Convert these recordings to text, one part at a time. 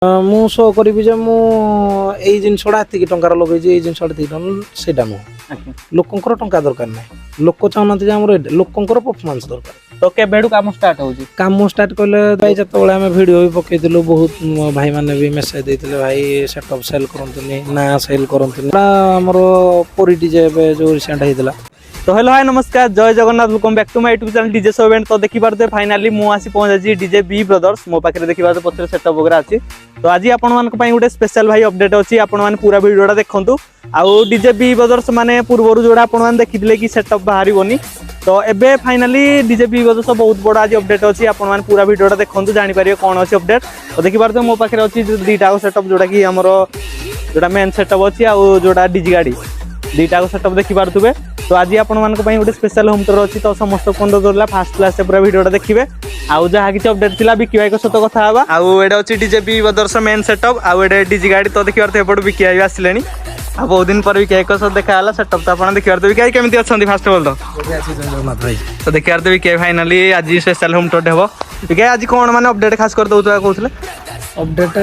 ମୁଁ ଶୋ କରିବି ଯେ ମୁଁ ଏଇ ଜିନିଷଟା ଏତିକି ଟଙ୍କାର ଲଗେଇଛି, ଏଇ ଜିନିଷଟା ଏତିକି ଟଙ୍କା, ସେଇଟା ନୁହଁ। ଲୋକଙ୍କର ଟଙ୍କା ଦରକାର ନାହିଁ, ଲୋକ ଚାହୁଁନାହାନ୍ତି ଯେ ଆମର ଲୋକଙ୍କର ପରଫର୍ମାନ୍ସ ଦରକାର। ତ କେବେଠୁ କାମ ଷ୍ଟାର୍ଟ ହଉଛି? କାମ ଷ୍ଟାର୍ଟ କଲେ ଭାଇ ଯେତେବେଳେ ଆମେ ଭିଡ଼ିଓ ବି ପକେଇଥିଲୁ, ବହୁତ ଭାଇମାନେ ବି ମେସେଜ ଦେଇଥିଲେ, ଭାଇ ସେଟଅପ୍ ସେଲ୍ କରନ୍ତୁନି, ନା ସେଲ୍ କରନ୍ତୁନି। ଆମର ପୁରୀ ଡିଜେ ଏବେ ଯେଉଁ ରିସେଣ୍ଟ ହେଇଥିଲା। तो हेलो हाय नमस्कार, जय Jagannath, welcome back to my YouTube channel DJ show event. तो देखि पारते फाइनली मु आसी पहुंची डीजे बी ब्रदर्स। मो पाखे देखि पारते पछरे सेटअप वगैरह अछि। तो आज आपण मानक पई गुटे स्पेशल भाई अपडेट अछि, आपण मान पूरा वीडियोटा देखंतु। आउ डीजे बी ब्रदर्स माने पूर्वरु जोडा आपण मान देखिथिले कि सेटअप बाहरी बनी, तो एबे फाइनली डीजे बी ब्रदर्स बहुत बड़ा आज अपडेट अछि। आपण मान पूरा वीडियोटा देखंतु, जानि परिबे कोन अछि अपडेट। तो देखि पारते मो पाखे अछि दुईटा सेटअप, जोडा कि हमरो जोडा मेन सेटअप अछि आउ जोडा डीजे गाडी, दुईटा सेटअप देखि पारथुबे। तो आज आपण मानक पई गोटे स्पेशल होम टूर अछि, तो समस्त कोन दोला फास्ट क्लास से पूरा वीडियोटा देखिबे। आउ जहा कि अपडेट थिला बिकी भाई को सत कथा हबा। आउ एडा अछि DJ B brothers main setup, आउ एडा डीजे गाडी। तो देखि पारथे एपड बिकी भाई आसिलेनी, आ बहुत दिन पर बिकी भाई को सत देखा हला सेटअप। तो आपण देखि पारथे बिकी भाई केमिति अछंती फास्ट ऑफ ऑल। तो देखि पारथे बिकी भाई फाइनली आज स्पेशल होम टूर हेबो। बिकी आज कोन माने अपडेट खास कर दउतवा कहउथले अपडेट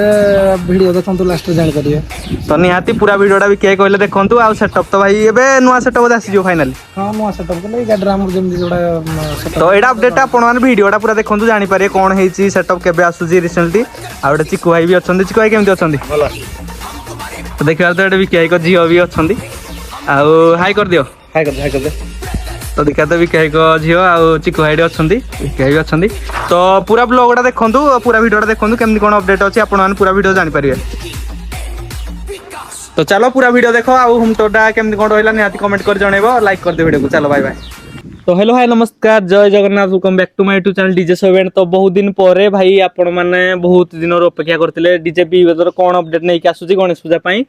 वीडियो देखंतु, लास्ट जान करिवे। तो निहाती पूरा वीडियोटा भी किए कहले देखंतु। आ सेटअप तो भाई एबे नुवा सेटअप आसी जो फाइनली। हां नुवा सेटअप कले गाडरा हमर जेमि जोडा सेटअप। तो एडा अपडेट आपण मान वीडियोटा पूरा देखंतु, जानि पारे कोन हेची सेटअप केबे आसुजी रिसेंटली। आ ओडे चिकु भाई भी अछंदी। चिकु भाई केमति अछंदी? भलो। तो देखिया तो एडे भी किए को जियो भी अछंदी। आ हाई कर दियो, हाई कर दे। तो देखा तो भी किए को जियो आ चिकु भाई अछंदी, किए भी अछंदी। तो पूरा ब्लॉगटा देखंतु, पूरा वीडियोटा देखंतु, केमति कोन अपडेट अछि आपण मान पूरा वीडियो जानि परिबे। तो चलो पूरा वीडियो देखो, आ होम टूरटा केमति कोन रहला निहाती कमेंट कर जणेबो, लाइक कर दे वीडियो को। चलो बाय बाय। तो हेलो हाय नमस्कार, जय Jagannath, welcome back to my YouTube channel DJ show event. तो बहुत दिन परे भाई आपण माने बहुत दिन अपेक्षा करथिले डीजे बी वेदर कोन अपडेट नै कि आसुची गणेश पूजा पई।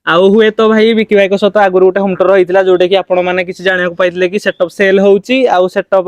आउ हुए तो भाई बिकी भाई को सत आगुर गोटे होम टूर रहितला, जोटे कि आपण माने किछि जानिया को पाइतले कि सेटअप सेल होउची, आउ सेटअप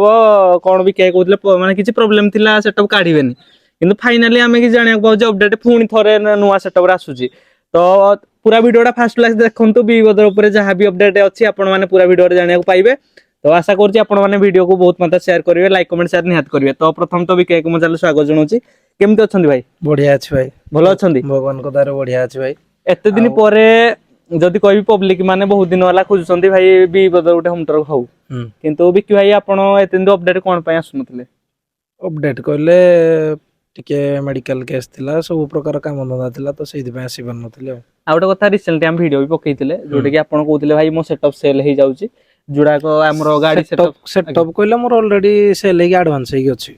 कोन बिकी भाई कहउतले माने किछि प्रॉब्लम थिला, सेटअप काढिबेनी। किंतु फाइनली आमे कि जानिया को पाउची अपडेट पुणी थरे नुवा सेटअप आसुची। तो पूरा वीडियोटा फास्ट क्लास देखंतु, बी वेदर ऊपर जहां भी अपडेट अछि आपण माने पूरा वीडियो रे जानिया को पाइबे। तो आशा करछि आपण माने वीडियो को बहुत मात्रा शेयर करिवे, लाइक कमेंट शेयर निहात करिवे। तो प्रथम तो बिकी को म चल स्वागत जणोची। केमति अछंदी भाई? बढ़िया अछि भाई, भलो अछंदी? भगवान को दयारे बढ़िया अछि भाई। एते दिन परे जदि कहबी पब्लिक माने बहुत दिन वाला खोजुछंती भाई बी वेदर गोटे होम टूर होउ, किंतु बिकी भाई आपण एते दिन अपडेट कोन पय आसुनथिले? अपडेट कहले टिके मेडिकल केस थिला, सब प्रकार काम धंदा थिला, तो सेहि दिबे आसी बन नथिले। आ गोटे कथा रिसेंटली हम वीडियो भी पकेइथिले, जोटे कि आपण कहउथिले भाई मो सेटअप सेल हे जाउची, जुडा को हमरो गाडी सेटअप कहले मोर ऑलरेडी सेल हे एडवांस हे अछि,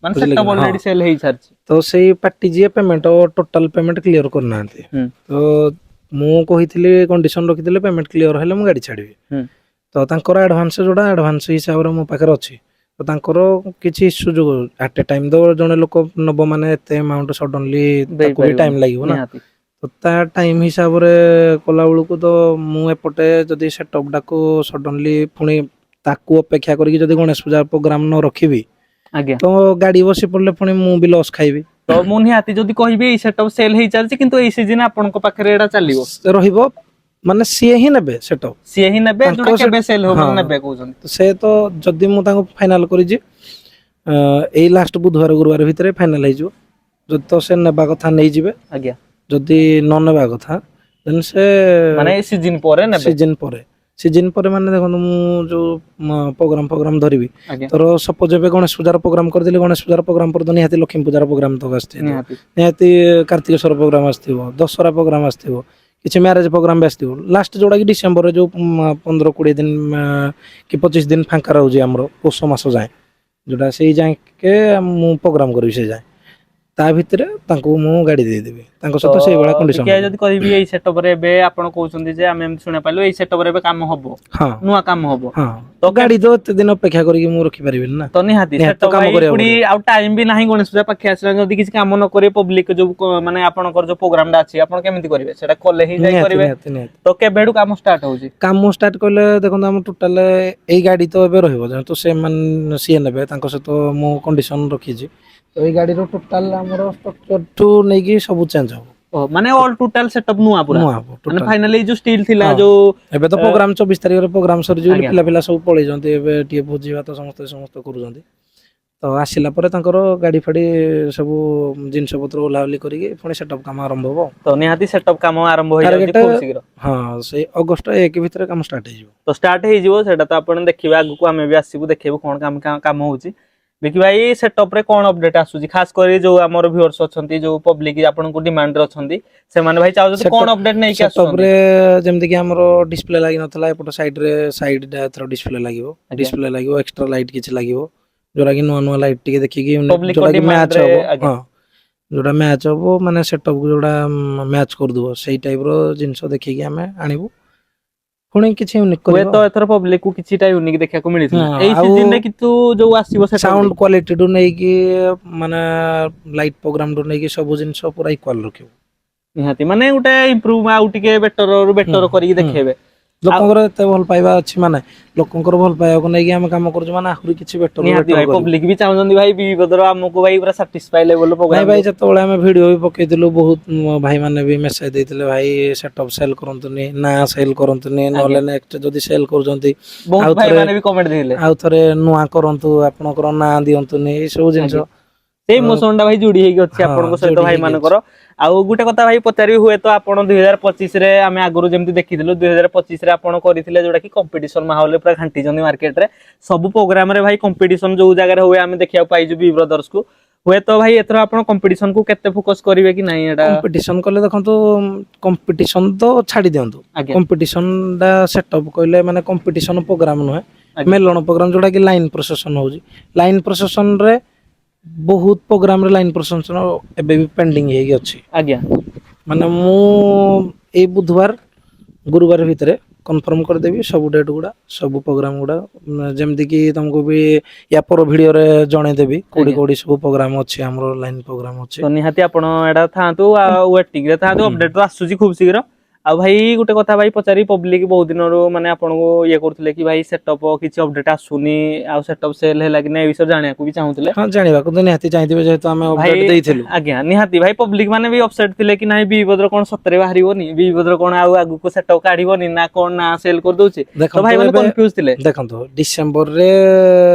माने सेटअप ऑलरेडी सेल हे छारची। तो सेही पार्टी जे पेमेंट टोटल पेमेंट क्लियर करनांती, तो मु कहिथिले कंडीशन रखिथिले पेमेंट क्लियर हेले मु गाडी छाडीबी। तो तांकर एडवांस जोडा एडवांस हिसाब रे मो पाकर अछि, तो तांकर किछि इश्यू जो एट ए टाइम दो जने लोक नबो माने एते अमाउंट सडनली ताको भी टाइम लागिवो ना। तो ता टाइम हिसाब रे कोला बेलू को तो मु एपटे जदी सेटअप डाको सडनली पुणी ताको अपेक्षा करी जदी गणेश पूजा प्रोग्राम न रखिबी, आज्ञा तो गाडी बसी पड़ले पुणी मु भी लॉस खाइबी। तो मु निहाती जदी कहबी ए सेटअप सेल हे चालची, किंतु ए सीजन आपन को पाखरे एडा चालिवो रहिबो, माने सीए ही नेबे सेटअप, सीए ही नेबे जोडा केबे सेल हो मन नेबे कहउछन। तो से तो जदी मु ताको फाइनल करी जे एई लास्ट बुधवार गुरुवार भितरे फाइनल हे जो, जदी तो से नेबा कथा नै जिवे। आज्ञा जदी न नेबा कथा देन से माने सीजन परे नेबे, सीजन परे माने देखो मु जो प्रोग्राम धरिबी, तोर सपोज एबे गणेश पूजार प्रोग्राम कर देली, गणेश पूजार प्रोग्राम पर तो निहाती लक्ष्मी पूजार प्रोग्राम तो आस्ते, निहाती कार्तिकेश्वर प्रोग्राम आस्थिबो, दशहरा प्रोग्राम आस्थिबो, किछि मैरिज प्रोग्राम भी आस्थिबो। लास्ट जोडा कि डिसेंबर जो 15-20 दिन कि 25 दिन फांका रहउजी हमरो पोष मास जाय, जोडा सेही जाय के मु प्रोग्राम करबी, से जाय ता भितरे तांको मु गाडी दे देबी, तांको सतो सेही बडा कंडीशन। के जदी कहबी एई सेटअप रे बे आपण कहउछन्ती जे हम एम सुने पाइलो एई सेटअप रे बे काम हबो, हां नुवा काम हबो, हां तो गाडी दो एते दिन अपेक्षा करी कि मु रखि परिबिन ना। तो निहाती सेटअप काम करे पुडी आउ टाइम भी नाही गणेश पूजा पाखे आसला, जदी किछि काम न करे पब्लिक जो माने आपनकर जो प्रोग्राम डा अछि आपण केमिति करिवे, सेटा कोले ही जाय करिवे। तो केबेडू काम स्टार्ट होउची? काम स्टार्ट करले देखो हम टोटल एई गाडी तो एबे रहिबो, तो से मन सीए नेबे, तांको से तो मु कंडीशन रखी छी। तो ए गाडी रो टोटल हमरो स्ट्रक्चर टू नै कि सब चेंज हो, ओ माने ऑल टोटल सेटअप नुआ पूरा, माने फाइनली जो स्टील थिला जो एबे तो प्रोग्राम 24 तारिख रे प्रोग्राम सर जो पिला सब पळै जंती, एबे टिए भोजी भात समस्त करू जंती। ତ ଆସିଲା ପରେ ତାଙ୍କର ଗାଡ଼ି ଫାଡ଼ି ସବୁ ଜିନିଷ ପତ୍ର ଓହ୍ଲାଓହ୍ଲି କରିକି ପୁଣି ସେଟଅପ୍ କାମ ଆରମ୍ଭ ହବ। ତ ନିହାତି ସେଟଅପ୍ କାମ ଆରମ୍ଭ ହେଇଯାଉଛି ଟାର୍ଗେଟ ଖୁବ ଶୀଘ୍ର। ହଁ ସେଇ ଅଗଷ୍ଟ 1 ଭିତରେ କାମ ଷ୍ଟାର୍ଟ ହେଇଯିବ। ତ ଷ୍ଟାର୍ଟ ହେଇଯିବ ସେଇଟା ତ ଆପଣ ଦେଖିବେ ଆଗକୁ, ଆମେ ବି ଆସିବୁ ଦେଖିବୁ କଣ କାମ ହଉଛି। ବିକି ଭାଇ ସେଟଅପ୍ ରେ କଣ ଅପଡେଟ୍ ଆସୁଛି, ଖାସ କରି ଯୋଉ ଆମର ଭିଉଅର୍ସ ଅଛନ୍ତି, ଯୋଉ ପବ୍ଲିକ ଆପଣଙ୍କୁ ଡିମାଣ୍ଡରେ ଅଛନ୍ତି, ସେମାନେ ଭାଇ ଚାହୁଁଛନ୍ତି କଣ ଅପଡେଟ୍ ନେଇକି ସେଟଅପ୍ ଆସୁଛନ୍ତି? ରେ ଯେମିତି କି ଆମର ଡିସପ୍ଲେ ଲାଗି ନଥିଲା, ଏପଟ ସାଇଡରେ ସାଇଡଟା ଏଥର ଡିସପ୍ଲେ ଲାଗିବ। ଆଜ୍ଞା। ଡିସପ୍ଲେ ଲାଗିବ, ଏକ୍ସଟ୍ରା ଲାଇଟ୍ କିଛି ଲାଗିବ, ଯୋଉଟା କି ନୂଆ ନୂଆ ଲାଇଟ୍ ଟିକେ ଦେଖିକି ପବ୍ଲିକ ଯୋଉଟା କି ଡିମାଣ୍ଡ ମ୍ୟାଚ୍ ରେ ହବ। ଆଜ୍ଞା। ହଁ ଯୋଉଟା ମ୍ୟାଚ୍ ହବ, ମାନେ ସେଟଅପ୍ କୁ ଯୋଉଟା ମ୍ୟାଚ୍ କରିଦବ, ସେଇ ଟାଇପ ର ଜିନିଷ ଦେଖିକି ଆମେ ଆଣିବୁ। ପୁଣି କିଛି ୟୁନିକ୍ କରିବା ହୁଏତ ଏଥର ପବ୍ଲିକ କୁ କିଛିଟା ୟୁନିକ୍ ଦେଖିବାକୁ ମିଳିଥିଲା ହଁ, ଏଇ ଆଉ ସିଜିନ୍ ରେ, କିନ୍ତୁ ଯୋଉ ଆସିବ ସେଟଅପ୍ ରେ ସାଉଣ୍ଡ କ୍ୱାଲିଟିଠୁ ନେଇକି ମାନେ ଲାଇଟ୍ ପ୍ରୋଗ୍ରାମଠୁ ନେଇକି ସବୁ ଜିନିଷ ପୁରା ଇକ୍ୱାଲ ରଖିବୁ। ନିହାତି ମାନେ ଗୋଟେ ଇମ୍ପ୍ରୁଭ ଆଉ ଟିକେ ବେଟର ରୁ ହୁଁ ବେଟର କରିକି ହୁଁ ଦେଖେଇବେ। ଆଉ ଲୋକଙ୍କର ଏତେ ଭଲ ପାଇବା ଅଛି ମାନେ, ଲୋକଙ୍କର ଭଲ ପାଇବାକୁ ନେଇକି ଆମେ କାମ କରୁଛୁ ମାନେ ଆହୁରି କିଛି ବେଟରରୁ ନିହାତି ବେଟର ଭାଇ କରିବୁ। ପବ୍ଲିକ ବି ଚାହୁଁଛନ୍ତି ଭାଇ ବଦ୍ର ଆମକୁ ଭାଇ ପୁରା ସାଟିସ୍ଫାଇ ଲେଭେଲ ନାଇଁ ପ୍ରୋଗ୍ରାମ ଭାଇ, ଦଉ। ଯେତେବେଳେ ଆମେ ଭିଡିଓ ବି ପକେଇଥିଲୁ, ବହୁତ ଭାଇ ମାନେ ବି ମେସେଜ ଦେଇଥିଲେ, ଭାଇ ସେଟଅପ୍ ସେଲ୍ କରନ୍ତୁନି, ନା ସେଲ୍ କରନ୍ତୁନି, ଆଜ୍ଞା ନହେଲେ ନେକ୍ସଟ ଯଦି ସେଲ୍ କରୁଛନ୍ତି ବହୁତ ଆଉ ଭାଇ ଥରେ ମାନେ ବି କମେଣ୍ଟ ଦେଇଥିଲେ। ଆଉ ଥରେ ନୂଆ କରନ୍ତୁ, ଆପଣଙ୍କର ନାଁ ଦିଅନ୍ତୁନି, ଏଇ ସବୁ ଜିନିଷ। ଆଜ୍ଞା ସେଇ ଇମୋସନ ଟା ଭାଇ ଯୋଡି ହେଇକି ଅଛି ହଁ ଆପଣଙ୍କ ସହିତ ଯୋଡି ଭାଇ ହେଇକି ଅଛି। ମାନଙ୍କର। ଆଉ ଗୋଟେ କଥା ଭାଇ ପଚାରିବି, ହୁଏତ ଆପଣ 2025 ରେ ଆମେ ଆଗରୁ ଯେମିତି ଦେଖିଥିଲୁ, 2025 ରେ ଆପଣ କରିଥିଲେ ଯୋଉଟା କି କମ୍ପିଟିସନ ମାହୋଲରେ ପୁରା ଘାଣ୍ଟିଛନ୍ତି ମାର୍କେଟ ରେ। ସବୁ ପ୍ରୋଗ୍ରାମ ରେ ଭାଇ କମ୍ପିଟିସନ ଯୋଉ ଜାଗାରେ ହୁଏ ଆମେ ଦେଖିବାକୁ ପାଇଛୁ ବି ବ୍ରଦର୍ସ କୁ। ହୁଏତ ଭାଇ ଏଥର ଆପଣ କମ୍ପିଟିସନ କୁ କେତେ ଫୋକସ କରିବେ କି ନାଇଁ ଏଟା? କମ୍ପିଟିସନ କଲେ ଦେଖନ୍ତୁ, କମ୍ପିଟିସନ ତ ଛାଡି ଦିଅନ୍ତୁ, ଆଜ୍ଞା କମ୍ପିଟିସନ ଟା ସେଟଅପ୍ କହିଲେ ମାନେ କମ୍ପିଟିସନ ପ୍ରୋଗ୍ରାମ ନୁହେଁ, ଆଜ୍ଞା ମେଲଣ ପ୍ରୋଗ୍ରାମ ଯୋଉଟା କି ଲାଇନ୍ ପ୍ରସେସନ ହଉଛି। ଲାଇନ୍ ପ୍ରସେସନ ରେ ବହୁତ ପ୍ରୋଗ୍ରାମରେ ଲାଇନ୍ ପ୍ରସେସନ ଏବେ ବି ପେଣ୍ଡିଙ୍ଗ ହେଇକି ଅଛି। ଆଜ୍ଞା ମାନେ ମୁଁ ଏଇ ବୁଧବାର ଗୁରୁବାର ଭିତରେ କନଫର୍ମ କରିଦେବି ସବୁ ଡେଟ୍ ଗୁଡ଼ା, ସବୁ ପ୍ରୋଗ୍ରାମ ଗୁଡ଼ା, ଯେମିତି କି ତମକୁ ବି ୟା ପର ଭିଡିଓରେ ଜଣେଇଦେବି କୋଉଠି ଆଜ୍ଞା। କୋଉଠି ସବୁ ପ୍ରୋଗ୍ରାମ ଅଛି, ଆମର ଲାଇନ୍ ପ୍ରୋଗ୍ରାମ ଅଛି। ତ ନିହାତି ଆପଣ ଏଇଟା ଥାନ୍ତୁ, ଆଉ ୱେଟିଙ୍ଗ ରେ ଥାନ୍ତୁ, ହୁଁ ଅପଡେଟ ତ ଆସୁଛି ଖୁବ ଶୀଘ୍ର। ଆଉ ଭାଇ ଗୋଟେ କଥା ଭାଇ ପଚାରି, ପବ୍ଲିକ ବହୁତ ଦିନରୁ ମାନେ ଆପଣଙ୍କୁ ଇଏ କରୁଥିଲେ କି ଭାଇ ସେଟଅପ୍ କିଛି ଅପଡେଟ ଆସୁନି, ଆଉ ସେଟଅପ୍ ସେଲ୍ ହେଲା କି ନାଇଁ, ଏ ବିଷୟରେ ଜାଣିବାକୁ ବି ଚାହୁଁଥିଲେ। ହଁ ଜାଣିବାକୁ ତ ନିହାତି ଚାହିଁଥିବେ, ଯେହେତୁ ଆମେ ଭାଇ ଅପଡେଟ ଦେଇଥିଲୁ। ଆଜ୍ଞା ନିହାତି ଭାଇ, ପବ୍ଲିକ ମାନେ ବି ଅପସେଟ ଥିଲେ କି ନାଇଁ ବି ବଦ୍ର କଣ ସତରେ ବାହାରିବନି, ବି ବଦ୍ର କଣ ଆଉ ଆଗକୁ ସେଟଅପ୍ କାଢିବନି ନା କଣ, ନା ସେଲ୍ କରିଦଉଛି। ତ ଭାଇ ଦେଖନ୍ତୁ ମାନେ ଏବେ କନଫ୍ୟୁଜ ଥିଲେ। ଦେଖନ୍ତୁ, ଡିସେମ୍ବରରେ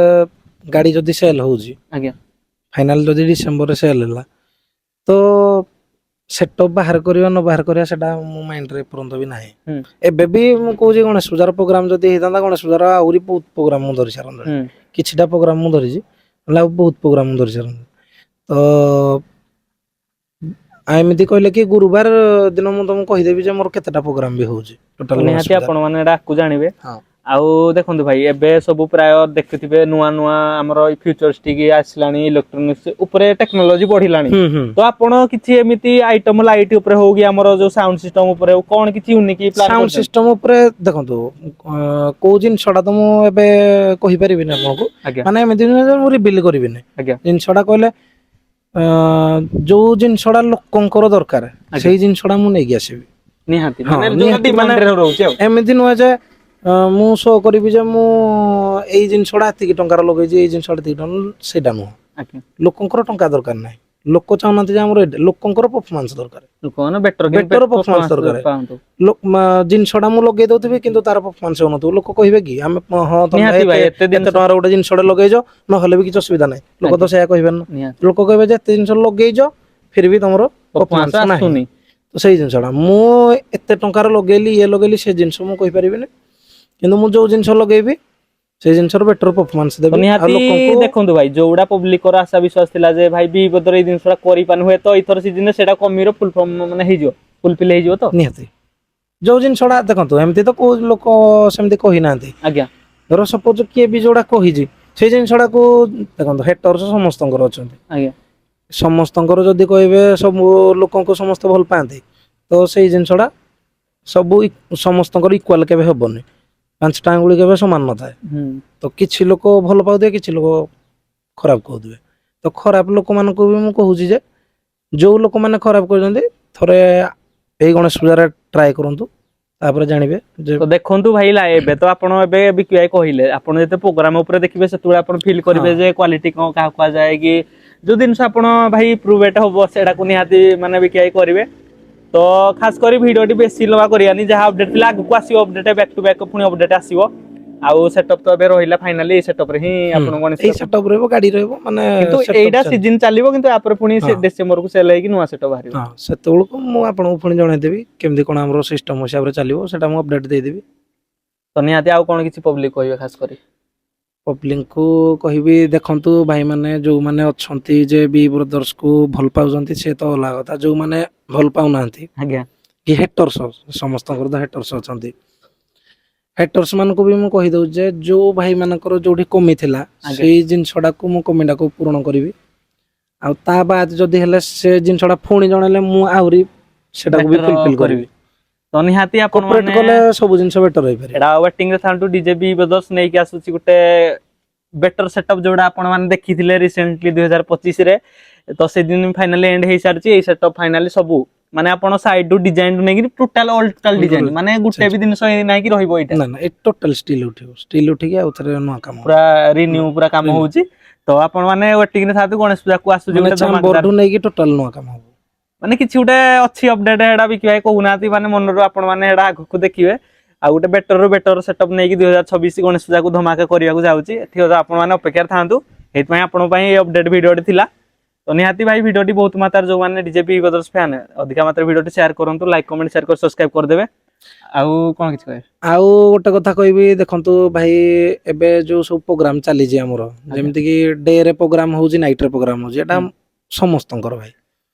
ଗାଡି ଯଦି ସେଲ୍ ହଉଛି, ଆଜ୍ଞା ଫାଇନାଲ ଯଦି ଡିସେମ୍ବରରେ ସେଲ୍ ହେଲା, ତ ସେଟଅପ୍ ବାହାର କରିବା ନ ବାହାର କରିବା ସେଟା ମୋ ମାଇଣ୍ଡରେ ଏପର୍ଯ୍ୟନ୍ତ ବି ନାହିଁ। ହୁଁ ଏବେ ବି ମୁଁ କହୁଛି, ଗଣେଶ ପୂଜାର ପ୍ରୋଗ୍ରାମ ଯଦି ହେଇଥାନ୍ତା, ଗଣେଶ ପୂଜାର ଆହୁରି ବହୁତ ପ୍ରୋଗ୍ରାମ ମୁଁ ଧରି ସାରନ୍ତାଣି। ହୁଁ କିଛିଟା ପ୍ରୋଗ୍ରାମ ମୁଁ ଧରିଛି, ନହେଲେ ଆଉ ବହୁତ ପ୍ରୋଗ୍ରାମ ମୁଁ ଧରି ସାରନ୍ତାଣି। ତ ଆଉ ଏମିତି କହିଲେ କି ଗୁରୁବାର ଦିନ ମୁଁ ତମକୁ କହିଦେବି ଯେ ମୋର କେତେଟା ପ୍ରୋଗ୍ରାମ ବି ହଉଛି। ଟୋଟାଲ ତ ଗଣେଶ ନିହାତି ପୂଜାରେ। ଆପଣ ମାନେ ଏଟା ଆଗକୁ ଜାଣିବେ। ହଁ ଆଉ ଦେଖନ୍ତୁ ଭାଇ, ଏବେ ସବୁ ପ୍ରାୟ ଦେଖୁଥିବେ ନୂଆ ନୂଆ ଆମର ଏଇ ଫ୍ୟୁଚରଷ୍ଟିକ ଆସିଲାଣି, ଇଲେକ୍ଟ୍ରୋନିକ୍ସ ଉପରେ ଟେକ୍ନୋଲୋଜି ବଢିଲାଣି। ହୁଁ ହୁଁ। ତ ଆପଣ କିଛି ଏମିତି ଆଇଟମ ଲାଇଟ୍ ଉପରେ ହଉ କି ଆମର ଯୋଉ ସାଉଣ୍ଡ ସିଷ୍ଟମ ଉପରେ ହଉ, କଣ କିଛି ୟୁନିକ୍ ପ୍ଲାନ ସାଉଣ୍ଡ କରିଛନ୍ତି? ସିଷ୍ଟମ ଉପରେ ଦେଖନ୍ତୁ, କୋଉ ଜିନିଷଟା ତ ମୁଁ ଏବେ କହିପାରିବିନି ଆପଣଙ୍କୁ, ଆଜ୍ଞା ମାନେ ଏମିତି ନୁହେଁ ଯେ ମୁଁ ରିଭିଲ କରିବିନି। ଆଜ୍ଞା ଜିନିଷଟା କହିଲେ ଯୋଉ ଜିନିଷଟା ଲୋକଙ୍କର ଦରକାର, ଆଜ୍ଞା ସେଇ ଜିନିଷଟା ମୁଁ ନେଇକି ଆସିବି। ନିହାତି ହଁ ମାନେ ଯୋଉଟା ନିହାତି, ମାନେ ଡିମାଣ୍ଡରେ ରହୁଛି ଆଉ। ଏମିତି ନୁହେଁ ଯେ ମୁଁ ଶୋ କରିବି ଯେ ମୁଁ ଏଇ ଜିନିଷଟା ଏତିକି ଟଙ୍କାର ଲଗେଇଛି, ଏଇ ଜିନିଷଟା ଏତିକି ଟଙ୍କା, ସେଇଟା ନୁହଁ। ଆଜ୍ଞା ଲୋକଙ୍କର ଟଙ୍କା ଦରକାର ନାହିଁ, ଲୋକ ଚାହୁଁନାହାନ୍ତି ଯେ ଆମର ଲୋକଙ୍କର ପରଫମାନ୍ସ ଦରକାର। ଲୋକମାନେ ବେଟର କିନ୍ତୁ ବେଟର ପରଫମାନ୍ସ ଦରକାର। ପାଆନ୍ତୁ। ଜିନିଷଟା ମୁଁ ଲଗେଇ ଦଉଥିବି କିନ୍ତୁ ତାର ପରଫମାନ୍ସ ହଉନଥିବ, ଲୋକ କହିବେ କି ଆମେ ହଁ ତମେ ଭାଇ ନିହାତି ଏତେ ଜିନିଷ ଟଙ୍କାର ଗୋଟେ ଜିନିଷଟେ ଲଗେଇଛ, ନହେଲେ ବି କିଛି ଅସୁବିଧା ନାହିଁ, ଲୋକ ତ ଆଜ୍ଞା ସେଇଆ କହିବେନି ନା। ନିହାତି ଲୋକ କହିବେ ଯେ ଏତେ ଜିନିଷ ଲଗେଇଛ, ଫିର ବି ତମର ପରଫମାନ୍ସ ପରଫମାନ୍ସ ନାହିଁ। ଆସୁନି। ତ ସେଇ ଜିନିଷଟା ମୁଁ ଏତେ ଟଙ୍କାର ଲଗେଇଲି, ଇଏ ଲଗେଇଲି, ସେ ଜିନିଷ ମୁଁ କହିପାରିବିନି। କିନ୍ତୁ ମୁଁ ଯୋଉ ଜିନିଷ ଲଗେଇବି, ସେଇ ଜିନିଷର ବେଟର ପରଫମାନ୍ସ ତ ଦେବି ଆଉ ନିହାତି ଲୋକଙ୍କୁ। ଦେଖନ୍ତୁ ଭାଇ, ଯୋଉଟା ପବ୍ଲିକର ଆଶା ବିଶ୍ୱାସ ଥିଲା ଯେ ଭାଇ ବି ବଦର ଏଇ ଜିନିଷଟା କରିପାରୁନି, ହୁଏତ ଏଇଥର ସିଜିନରେ ସେଇଟା କମିର ଫୁଲଫର୍ମ ମାନେ ହେଇଯିବ, ଫୁଲଫିଲ ହେଇଯିବ ତ। ନିହାତି ଯୋଉ ଜିନିଷଟା ଦେଖନ୍ତୁ, ଏମିତି ତ କୋଉ ଲୋକ ସେମିତି କହିନାହାନ୍ତି। ଆଜ୍ଞା ଧର ସପୋଜ କିଏ ବି ଯୋଉଟା କହିଛି, ସେଇ ଜିନିଷଟାକୁ ଦେଖନ୍ତୁ, ହେଟରସ ସମସ୍ତଙ୍କର ଅଛନ୍ତି। ଆଜ୍ଞା ସମସ୍ତଙ୍କର ଯଦି କହିବେ, ସବୁ ଲୋକଙ୍କୁ ସମସ୍ତେ ଭଲ ପାଆନ୍ତି, ତ ସେଇ ଜିନିଷଟା ସବୁ ସମସ୍ତଙ୍କର ଇକ୍ୱାଲ କେବେ ହବନି, ପାଞ୍ଚଟା ଆଙ୍ଗୁଳି କେବେ ସମାନ ନଥାଏ। ହୁଁ ତ କିଛି ଲୋକ ଭଲ ପାଉଥିବେ, କିଛି ଲୋକ ଖରାପ କହୁଥିବେ। ତ ଖରାପ ଲୋକମାନଙ୍କୁ ବି ମୁଁ କହୁଛି ଯେ, ଯୋଉ ଲୋକମାନେ ଖରାପ କରୁଛନ୍ତି, ଥରେ ଏଇ ଗଣେଶ ପୂଜାରେ ଟ୍ରାଏ କରନ୍ତୁ, ତାପରେ ଜାଣିବେ ଯେ ତ ଦେଖନ୍ତୁ ଭାଇ, ଏବେ ତ ଆପଣ ଏବେ ବିକି ଭାଇ କହିଲେ, ଆପଣ ଯେତେ ପ୍ରୋଗ୍ରାମ ଉପରେ ଦେଖିବେ, ସେତେବେଳେ ଆପଣ ଫିଲ୍ ହଁ କରିବେ ଯେ କ୍ୱାଲିଟି କଣ କାହାକୁ କୁହାଯାଏ କି, ଯୋଉ ଜିନିଷ ଆପଣ ଭାଇ ପ୍ରୁଭେଟ ହବ, ସେଇଟାକୁ ନିହାତି ମାନେ ବିକି ଭାଇ କରିବେ। ତ ଖାସ କରି ଭିଡିଓଟି ବେଶୀ ଲମ୍ବା କରିବାନି, ଯାହା ଅପଡେଟ ଥିଲା ଆଗକୁ ଆସିବ, ଅପଡେଟ ବ୍ୟାକ ଟୁ ବ୍ୟାକ ପୁଣି ଅପଡେଟ ଆସିବ। ଆଉ ସେଟଅପ ତ ଏବେ ରହିଲା फाइनली ଏଇ ସେଟଅପ ରେ ହିଁ ଆପଣ ଗଣେଶ ଏଇ ସେଟअप ରହିବ, ଗାଡି ରହିବ, ମାନେ କିନ୍ତୁ setup ଏଇଟା ଚାଲିବ। ସିଜନ ଚାଲିବ କିନ୍ତୁ ଆପରେ ପୁଣି ହଁ। ଡିସେମ୍ବର କୁ ସେଲ ହେଇକି ନୂଆ ସେଟଅପ ବାହାରିବ। ହଁ, ସେତେବେଳକୁ ମୁଁ ଆପଣଙ୍କୁ ପୁଣି ଜଣେଇଦେବି କେମିତି କଣ ଆମର ସିଷ୍ଟମ ହିସାବରେ ଚାଲିବ, ସେଟା ମୁଁ ଅପଡେଟ ଦେଇଦେବି। ତ ନିହାତି ଆଉ କଣ କିଛି ପବ୍ଲିକ କହିବେ ଖାସ କରି? ପବ୍ଲିକଙ୍କୁ କହିବି, ଦେଖନ୍ତୁ ଭାଇମାନେ ଯୋଉମାନେ ଅଛନ୍ତି ଯେ ବି ବ୍ରଦର୍ସ କୁ ଭଲ ପାଉଛନ୍ତି ସେ ତ ଅଲଗା କଥା, ଯୋଉମାନେ ଭଲ ପାଉନାହାନ୍ତି ଆଜ୍ଞା କି ହେଟର୍ସ, ସମସ୍ତଙ୍କର ତ ହେଟର୍ସ ଅଛନ୍ତି। ହେଟର୍ସ ମାନଙ୍କୁ ବି ମୁଁ କହିଦଉଛି ଯେ ଯୋଉ ଭାଇ ମାନଙ୍କର ଯୋଉଠି କମି ଥିଲା ଆଜ୍ଞା ସେଇ ଜିନିଷଟାକୁ ମୁଁ କମିଟାକୁ ପୂରଣ କରିବି। ଆଉ ତା ବାଦ ଯଦି ହେଲେ ସେ ଜିନିଷଟା ପୁଣି ଜଣେଇଲେ ମୁଁ ଆହୁରି ସେଟାକୁ ବି ବେଟର ଫୁଲଫିଲ କରିବି। କରିବି। ତ ନିହାତି ଆପଣ କୋପରେଟ ମାନେ କଲେ ସବୁ ଜିନିଷ ବେଟର ହେଇପାରିବ। ଏଟା ୱେଟିଂ ରେ ଥାନ୍ତୁ, ଡିଜେ ବି ବ୍ରଦର୍ସ ନେଇକି ଆସୁଛି ଗୋଟେ ବେଟର ସେଟଅପ ଯୋଉଟା ଆପଣ ମାନେ ଦେଖିଥିଲେ ରିସେଣ୍ଟଲି 2025 ରେ। ତ ସେଦିନ ଫାଇନାଲି ଏଣ୍ଡ ହେଇସାରିଛି, ଏଇ ସେଟଅପ ଫାଇନାଲି ସବୁ ମାନେ ଆପଣ ସାଇଡ ରୁ ଡିଜାଇନ ରୁ ନେଇକି ଟୋଟାଲ ଅଲ୍ଟାଲ ଡିଜାଇନ, ମାନେ ଗୋଟେ ବି ଜିନିଷ ନାଇଁ କି ରହିବ ଏଇଟା ନା ନା ଏ ଟୋଟାଲ ଷ୍ଟିଲ ଉଠିବ, ଷ୍ଟିଲ ଉଠିକି ଆଉ ଥରେ ନୂଆ କାମ ହବ। ପୁରା ରିନ୍ୟୁ ପୁରା କାମ Renew। ହଉଛି। ତ ଆପଣ ମାନେ ୱେଟିଂ ରେ ଥାନ୍ତୁ, ଗଣେଶ ପୂଜାକୁ ଆସୁଛି ମାନେ ଗୋଟେ ଧମାକେଦାର। ଚାମ୍ବରଠୁ ନେଇକି ଟୋଟାଲ ନୂଆ କାମ ହବ। ମାନେ କିଛି ଗୋଟେ ଅଛି ଅପଡେଟ, ଏଟା ବିକି ଭାଇ କହୁନାହାନ୍ତି, ମାନେ ମନରୁ ଆପଣ ମାନେ ଏଟା ଆଗକୁ ଦେଖିବେ। ଆଉ ଗୋଟେ ବେଟର ରୁ ବେଟର ସେଟଅପ ନେଇକି 2026 ଗଣେଶ ପୂଜାକୁ ଧମାକା କରିବାକୁ ଯାଉଛି। ଏଥିକ ଆପଣ ମାନେ ଅପେକ୍ଷାରେ ଥାନ୍ତୁ, ସେଇଥିପାଇଁ ଆପଣଙ୍କ ପାଇଁ ଏଇ ଅପଡେଟ ଭିଡିଓଟି ଥିଲା। ତ ନିହାତି ଭାଇ ଭିଡିଓଟି ବହୁତ ମାତ୍ରାରେ ଯୋଉମାନେ ଡିଜେ ବି ବ୍ରଦର୍ସ ଫ୍ୟାନ୍ ଅଧିକା ମାତ୍ରାରେ ଭିଡିଓଟି ସେୟାର କରନ୍ତୁ, ଲାଇକ୍ କମେଣ୍ଟ ସେୟାର କରି ସବସ୍କ୍ରାଇବ କରିଦେବେ। ଆଉ କଣ କିଛି କହିବେ? ଆଉ ଗୋଟେ କଥା କହିବି, ଦେଖନ୍ତୁ ଭାଇ ଏବେ ଯୋଉ ସବୁ ପ୍ରୋଗ୍ରାମ ଚାଲିଛି ଆମର, ଆଜ୍ଞା ଯେମିତି କି ଡେ ରେ ପ୍ରୋଗ୍ରାମ ହଉଛି, ନାଇଟ ରେ ପ୍ରୋଗ୍ରାମ ହଉଛି, ଏଟା ହୁଁ ସମସ୍ତଙ୍କର ଭାଇ।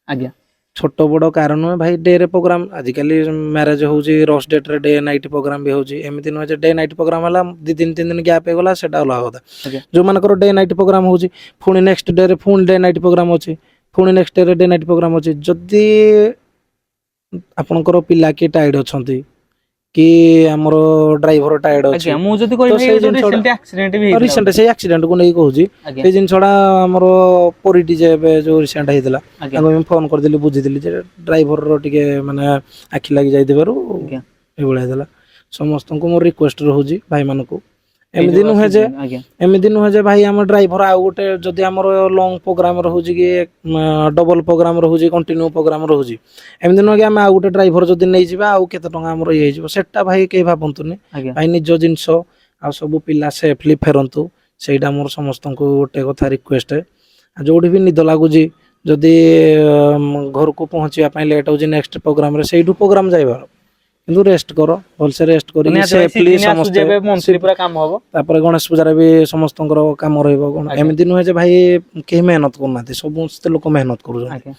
ଆଜ୍ଞା ଛୋଟ ବଡ କାର ନୁହେଁ ଭାଇ, ଡେ ରେ ପ୍ରୋଗ୍ରାମ ଆଜିକାଲି ମ୍ୟାରେଜ ହଉଛି ରସ ଡେଟ ରେ ଡେ ନାଇଟ ପ୍ରୋଗ୍ରାମ ବି ହଉଛି। ଏମିତି ନୁହେଁ ଯେ ଡେ ନାଇଟ୍ ପ୍ରୋଗ୍ରାମ ହେଲା 2-3 ଦିନ ଗ୍ୟାପ୍ ହେଇଗଲା ସେଟା ଅଲଗା କଥା। ଆଜ୍ଞା ଯୋଉମାନଙ୍କର ଡେ ନାଇଟ୍ ପ୍ରୋଗ୍ରାମ ହଉଛି, ପୁଣି ନେକ୍ସଟ ଡେ ରେ ପୁଣି ଡେ ନାଇଟ୍ ପ୍ରୋଗ୍ରାମ ଅଛି, ପୁଣି ନେକ୍ସଟ ଡେ ରେ ଡେ ନାଇଟ୍ ପ୍ରୋଗ୍ରାମ ଅଛି। ଯଦି ଆପଣଙ୍କର ପିଲା କିଏ ଟାୟାର୍ଡ ଅଛନ୍ତି, କି ଆମର ଡ୍ରାଇଭର ଟାୟାର୍ଡ ଅଛି, ଆଜ୍ଞା ମୁଁ ଯଦି ତ କହିବି ଭାଇ ସେଇ ଯୋଉ ଜିନିଷଟା ରିସେଣ୍ଟ ଆକ୍ସିଡେଣ୍ଟ ବି ହେଇଥିଲା ରିସେଣ୍ଟ ଗୋଟେ ସେଇ ଆକ୍ସିଡେଣ୍ଟ କୁ ନେଇ କହୁଛି, ଆଜ୍ଞା ସେଇ ଜିନିଷଟା ଆମର ପରିଟି ଯେ ଏବେ ଯୋଉ ରିସେଣ୍ଟ ହେଇଥିଲା, ଆଜ୍ଞା ତାଙ୍କୁ ଫୋନ କରିଥିଲି ବୁଝିଥିଲି ଯେ ଡ୍ରାଇଭରର ଟିକେ ମାନେ ଆଖି ଲାଗି ଯାଇଥିବାରୁ ଆଜ୍ଞା ଏଇଭଳିଆ ହେଇଥିଲା। ସମସ୍ତଙ୍କୁ ମୋର ରିକ୍ୱେଷ୍ଟ ରହୁଛି ଭାଇମାନଙ୍କୁ, ଏଇ ଏମିତି ଯୋଉ ନୁହେଁ ଯେ ସିଜନ ଆଜ୍ଞା ଏମିତି ନୁହେଁ ଯେ ଭାଇ ଆମ ଡ୍ରାଇଭର ଆଉ ଗୋଟେ ଯଦି ଆମର ଲଙ୍ଗ ପ୍ରୋଗ୍ରାମ ରହୁଛି କି ଡବଲ ପ୍ରୋଗ୍ରାମ ରହୁଛି, କଣ୍ଟିନ୍ୟୁ ପ୍ରୋଗ୍ରାମ ରହୁଛି, ଏମିତି ନୁହେଁ କି ଆମେ ଆଉ ଗୋଟେ ଡ୍ରାଇଭର ଯଦି ନେଇଯିବା ଆଉ କେତେ ଟଙ୍କା ଆମର ଇଏ ହେଇଯିବ, ସେଟା ଭାଇ କେହି ଭାବନ୍ତୁନି। ଆଜ୍ଞା ଭାଇ ନିଜ ଜିନିଷ ଆଉ ସବୁ ପିଲା ସେଫଲି ଫେରନ୍ତୁ, ସେଇଟା ମୋର ସମସ୍ତଙ୍କୁ ଗୋଟେ କଥା ରିକ୍ୱେଷ୍ଟ। ଆଉ ଯୋଉଠି ବି ନିଦ ଲାଗୁଛି, ଯଦି ଘରକୁ ପହଞ୍ଚିବା ପାଇଁ ଲେଟ୍ ହଉଛି ନେକ୍ସଟ ପ୍ରୋଗ୍ରାମରେ, ସେଇଠୁ ପ୍ରୋଗ୍ରାମ ଯାଇବ କିନ୍ତୁ ରେଷ୍ଟ କର, ଭଲସେ ରେଷ୍ଟ ତ କରିକି ନିହାତି ଭାଇ ସେଫଲି ସିଜିନ ଆସୁଛି ସମସ୍ତେ ଏବେ ମନ୍ଥଲି ପୁରା କାମ ହବ ତାପରେ ଗଣେଶ ପୂଜାରେ ବି ସମସ୍ତଙ୍କର କାମ ରହିବ। କଣ ଆଜ୍ଞା ଏମିତି ନୁହେଁ ଯେ ଭାଇ କେହି ମେହନତ କରୁନାହାନ୍ତି, ସମସ୍ତେ ଲୋକ ମେହନତ କରୁଛନ୍ତି। ଆଜ୍ଞା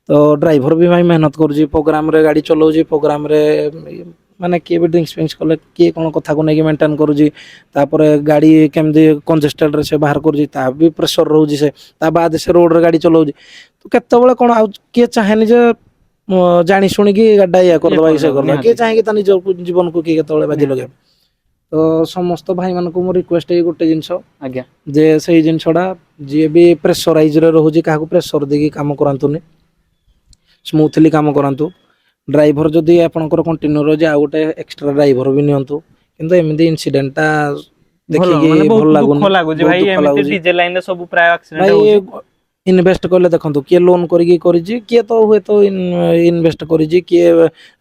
ତ ଡ୍ରାଇଭର ବି ଭାଇ ମେହନତ କରୁଛି, ପ୍ରୋଗ୍ରାମରେ ଗାଡି ଚଲାଉଛି, ପ୍ରୋଗ୍ରାମରେ ମାନେ କିଏ ବି ଡ୍ରିଙ୍କସ ଫିଙ୍କସ କଲେ କିଏ କଣ କଥାକୁ ନେଇକି ମେଣ୍ଟେନ କରୁଛି, ତାପରେ ଗାଡି କେମିତି କଂଜେଷ୍ଟେଡରେ ସେ ବାହାର କରୁଛି, ତା ବି ପ୍ରେସର ରହୁଛି। ସେ ତା ବାଦ ସେ ରୋଡରେ ଗାଡି ଚଲାଉଛି, ତ କେତେବେଳେ କଣ ଆଉ କିଏ ଚାହେଁନି ଯେ ଜାଣି ଶୁଣିକି ଗାଡିଟା ଇଏ କରିଦବା କି ସେ କରିଦବ କରିଦବା, କିଏ ନିହାତି ଚାହେଁକି ତା ନିଜ ଜୀବନକୁ କିଏ କେତେବେଳେ ବାଜି ନିହାତି ଲଗେଇବ। ତ ସମସ୍ତ ଭାଇ ମାନଙ୍କୁ ମୋ ରିକ୍ୱେଷ୍ଟ ଏଇ ଗୋଟେ ଜିନିଷ ଆଜ୍ଞା ଯେ ସେଇ ଜିନିଷଟା ଯିଏ ବି ପ୍ରେସରାଇଜରେ ରହୁଛି କାହାକୁ ପ୍ରେସର ଦେଇକି କାମ କରାନ୍ତୁନି, ସ୍ମୁଥଲି କାମ କରାନ୍ତୁ। ଡ୍ରାଇଭର ଯଦି ଆପଣଙ୍କର କଣ୍ଟିନ୍ୟୁ ରହୁଛି ଆଉ ଗୋଟେ ଏକ୍ସଟ୍ରା ଡ୍ରାଇଭର ବି ନିଅନ୍ତୁ, କିନ୍ତୁ ଏମିତି ଇନସିଡେଣ୍ଟଟା ଭଲ ଦେଖିକି ମାନେ ଭଲ ବହୁତ ଦୁଃଖ ଲାଗୁନି, ବହୁତ ଭାଇ ଦୁଃଖ ଏମିତି ଲାଗୁଛି। ଡିଜେ ଲାଇନ ରେ ସବୁ ପ୍ରାୟ ଆକ୍ସିଡେଣ୍ଟ ଭାଇ ହଉଛି ଇନଭେଷ୍ଟ କଲେ ଦେଖନ୍ତୁ, କିଏ ଲୋନ କରିକି କରିଛି, କିଏ ତ ହୁଏତ ଇନଭେଷ୍ଟ କରିଛି, କିଏ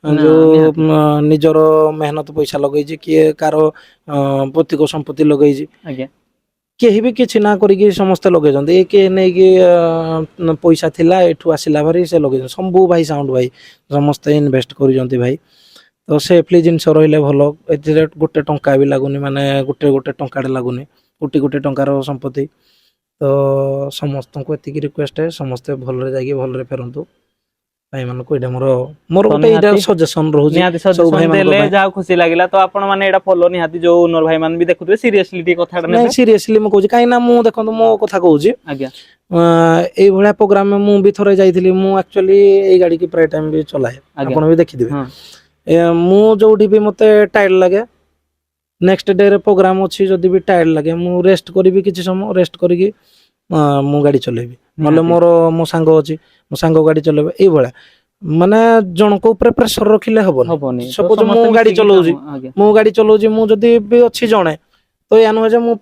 ନା ଯୋଉ ନିହାତି ନିଜର ମେହନତ ପଇସା ଲଗେଇଛି, କିଏ କାର ପତିକ ସମ୍ପତ୍ତି ଲଗେଇଛି। ଆଜ୍ଞା କେହି ବି କିଛି ନା କରିକି ସମସ୍ତେ ଲଗେଇଛନ୍ତି, କିଏ ନେଇକି ପଇସା ଥିଲା ଏଠୁ ଆସିଲା ଭାରି ସେ ଲଗେଇଛନ୍ତି, ସବୁ ଭାଇ ସାଉଣ୍ଡ ଭାଇ ସମସ୍ତେ ଇନଭେଷ୍ଟ କରିଛନ୍ତି ଭାଇ। ତ ସେଫଲି ଜିନିଷ ରହିଲେ ଭଲ, ଏଥିରେ ଗୋଟେ ଟଙ୍କା ବି ଲାଗୁନି, ମାନେ ଗୋଟେ ଟଙ୍କାଟେ ଲାଗୁନି, କୋଟି ଟଙ୍କାର ସମ୍ପତ୍ତି। ତ ସମସ୍ତଙ୍କୁ ଏତିକି ରିକ୍ୱେଷ୍ଟ, ସମସ୍ତେ ଭଲରେ ଯାଇକି ଭଲରେ ଫେରନ୍ତୁ। ଭାଇମାନଙ୍କୁ ଏଇଟା ମୋର ତ ଗୋଟେ ଏଇଟା ନିହାତି ସଜେସନ ରହୁଛି ନିହାତି ସବୁ ସଜେସନ ଭାଇମାନଙ୍କ ଦେଲେ ପାଇଁ। ଯାହା ଖୁସି ଲାଗିଲା, ତ ଆପଣ ମାନେ ଏଇଟା ଫଲୋ ନିହାତି ଯୋଉ ଓନର ଭାଇ ମାନେ ବି ଦେଖୁଥିବେ ସିରିୟସଲି ଟିକେ କଥାଟା ନାଇଁ ନେବେ ସିରିୟସଲି ମୁଁ କହୁଛି, କାହିଁକି ନା ମୁଁ ଦେଖନ୍ତୁ ମୋ କଥା କହୁଛି, ଆଜ୍ଞା ଏଇଭଳିଆ ପ୍ରୋଗ୍ରାମ ମୁଁ ବି ଥରେ ଯାଇଥିଲି। ମୁଁ ଆକ୍ଚୁଆଲି ଏଇ ଗାଡିକି ପ୍ରାୟ ଟାଇମ ବି ଚଲାଏ, ଆଜ୍ଞା ଆପଣ ବି ଦେଖିଥିବେ। ହଁ ମୁଁ ଯୋଉଠି ବି ମତେ ଟାୟାର୍ଡ ଲାଗେ, ନେକ୍ସଟ ଡେ ରେ ପ୍ରୋଗ୍ରାମ ଅଛି, ଯଦି ବି ଟାୟାର୍ଡ ଲାଗେ ମୁଁ ରେଷ୍ଟ କରିବି, କିଛି ସମୟ ରେଷ୍ଟ କରିକି ମୁଁ ଗାଡି ଚଲେଇବି। ନହେଲେ ନିହାତି ମୋର ମୋ ସାଙ୍ଗ ଅଛି, ମୋ ସାଙ୍ଗ ଗାଡି ଚଲେଇବ, ଏଇଭଳିଆ ମାନେ ଜଣଙ୍କ ଉପରେ ପ୍ରେସର ରଖିଲେ ହବନି। ତ ସପୋଜ ମୁଁ ସମସ୍ତେ ଗାଡି ମିଶିକି କାମ ଚଲଉଛି, ଆଜ୍ଞା ମୁଁ ଯଦି ବି ଅଛି ଜଣେ, ତ ଏୟା ନୁହେଁ ଯେ ମୁଁ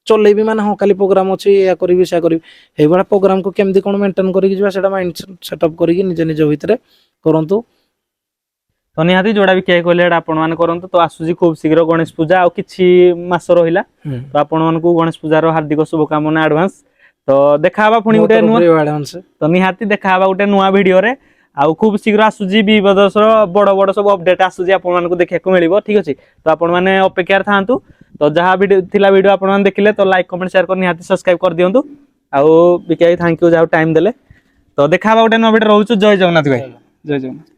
ଚଲେଇବି ମାନେ ହଁ କାଲି ପ୍ରୋଗ୍ରାମ ଅଛି ଏୟା କରିବି ସେୟା କରିବି, ଏଇଭଳିଆ ପ୍ରୋଗ୍ରାମକୁ କେମିତି କଣ ମେଣ୍ଟେନ କରିକି ଯିବା, ସେଇଟା ମାଇଣ୍ଡ ସେଟଅପ୍ କରିକି ନିଜ ନିଜ ଭିତରେ କରନ୍ତୁ। तो निहाती जोड़ा भी किए कहले आपण मैंने करंतु तो आसुजी खूब शीघ्र गणेश पूजा और किछि मास रहिला तो आपण मानकु गणेश पूजार हार्दिक शुभकामना एडवांस तो देखाबा पुणी गुटे तो निहाती देखाबा गुटे नुआ वीडियो रे आ खूब शीघ्र आसुजी बी ब्रदर्स बड़ बड़ सब अपडेट आसुजी आपण मानकु देखिया को मिलिबो ठीक अछि तो आपण माने अपेक्षा थांतु तो जहाँ वीडियो थिला वीडियो आपण माने देखिले तो लाइक कमेंट शेयर कर निहाती सब्सक्राइब कर दियंतु आ बिकाई थैंक यू जाओ टाइम देले तो देखाबा गुटे नुआ वीडियो रहउछु जय जगन्नाथ भाई जय जगन्नाथ।